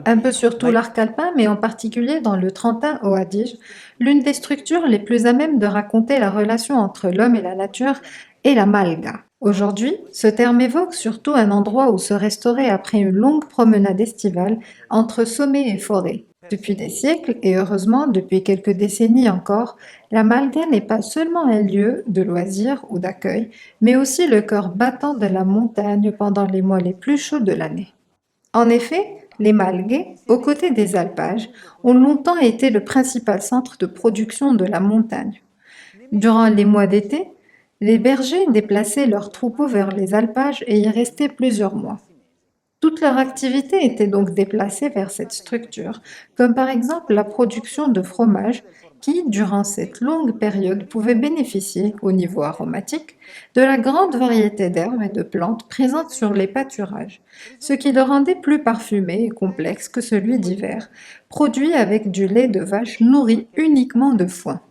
Un peu sur tout l'arc alpin, mais en particulier dans le Trentin au Adige, l'une des structures les plus à même de raconter la relation entre l'homme et la nature est la malga. Aujourd'hui, ce terme évoque surtout un endroit où se restaurer après une longue promenade estivale entre sommets et forêts. Depuis des siècles, et heureusement depuis quelques décennies encore, la malga n'est pas seulement un lieu de loisirs ou d'accueil, mais aussi le cœur battant de la montagne pendant les mois les plus chauds de l'année. En effet, les Malguais, aux côtés des alpages, ont longtemps été le principal centre de production de la montagne. Durant les mois d'été, les bergers déplaçaient leurs troupeaux vers les alpages et y restaient plusieurs mois. Toute leur activité était donc déplacée vers cette structure, comme par exemple la production de fromage qui, durant cette longue période, pouvait bénéficier, au niveau aromatique, de la grande variété d'herbes et de plantes présentes sur les pâturages, ce qui le rendait plus parfumé et complexe que celui d'hiver, produit avec du lait de vache nourri uniquement de foin.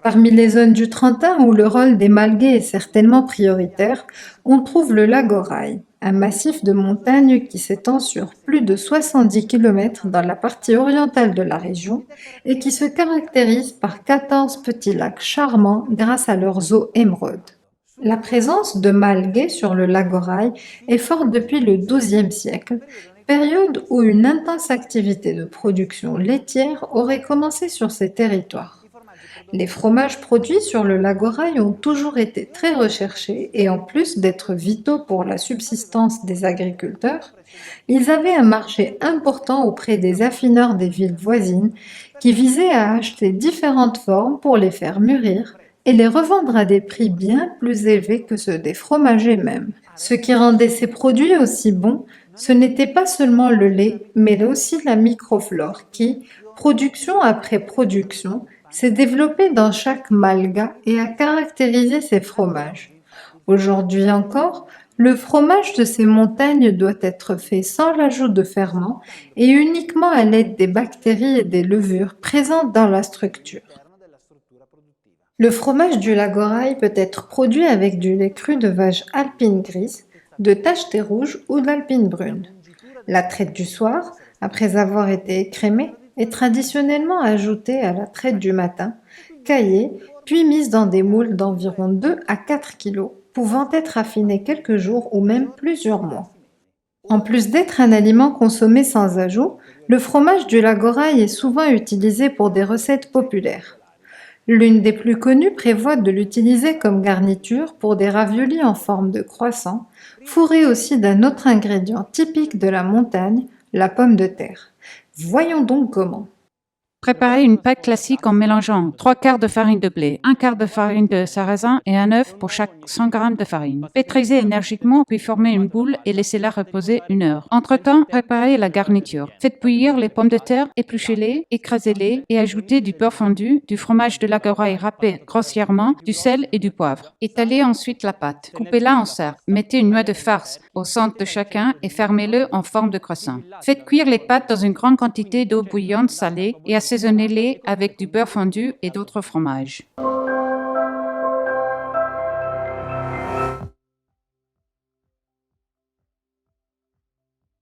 Parmi les zones du Trentin où le rôle des Malguais est certainement prioritaire, on trouve le Lagoraï, un massif de montagnes qui s'étend sur plus de 70 km dans la partie orientale de la région et qui se caractérise par 14 petits lacs charmants grâce à leurs eaux émeraudes. La présence de Malguais sur le Lagoraï est forte depuis le XIIe siècle, période où une intense activité de production laitière aurait commencé sur ces territoires. Les fromages produits sur le Lagoraï ont toujours été très recherchés et en plus d'être vitaux pour la subsistance des agriculteurs, ils avaient un marché important auprès des affineurs des villes voisines qui visaient à acheter différentes formes pour les faire mûrir et les revendre à des prix bien plus élevés que ceux des fromagers même. Ce qui rendait ces produits aussi bons, ce n'était pas seulement le lait, mais aussi la microflore qui, production après production, s'est développée dans chaque malga et a caractérisé ses fromages. Aujourd'hui encore, le fromage de ces montagnes doit être fait sans l'ajout de ferments et uniquement à l'aide des bactéries et des levures présentes dans la structure. Le fromage du Lagoraï peut être produit avec du lait cru de vache alpine grise, de tacheté rouge ou d'alpine brune. La traite du soir, après avoir été écrémée, est traditionnellement ajoutée à la traite du matin, caillée, puis mise dans des moules d'environ 2 à 4 kg, pouvant être affinée quelques jours ou même plusieurs mois. En plus d'être un aliment consommé sans ajout, le fromage du Lagoraï est souvent utilisé pour des recettes populaires. L'une des plus connues prévoit de l'utiliser comme garniture pour des raviolis en forme de croissant, fourrés aussi d'un autre ingrédient typique de la montagne, la pomme de terre. Voyons donc comment. Préparez une pâte classique en mélangeant 3 quarts de farine de blé, 1 quart de farine de sarrasin et un œuf pour chaque 100 g de farine. Pétrisez énergiquement puis formez une boule et laissez-la reposer 1 heure. Entre-temps, préparez la garniture. Faites bouillir les pommes de terre, épluchez-les, écrasez-les et ajoutez du beurre fondu, du fromage de Lagoraï râpé grossièrement, du sel et du poivre. Étalez ensuite la pâte. Coupez-la en cercles. Mettez une noix de farce au centre de chacun et fermez-le en forme de croissant. Faites cuire les pâtes dans une grande quantité d'eau bouillante salée et assaisonnez-les avec du beurre fondu et d'autres fromages.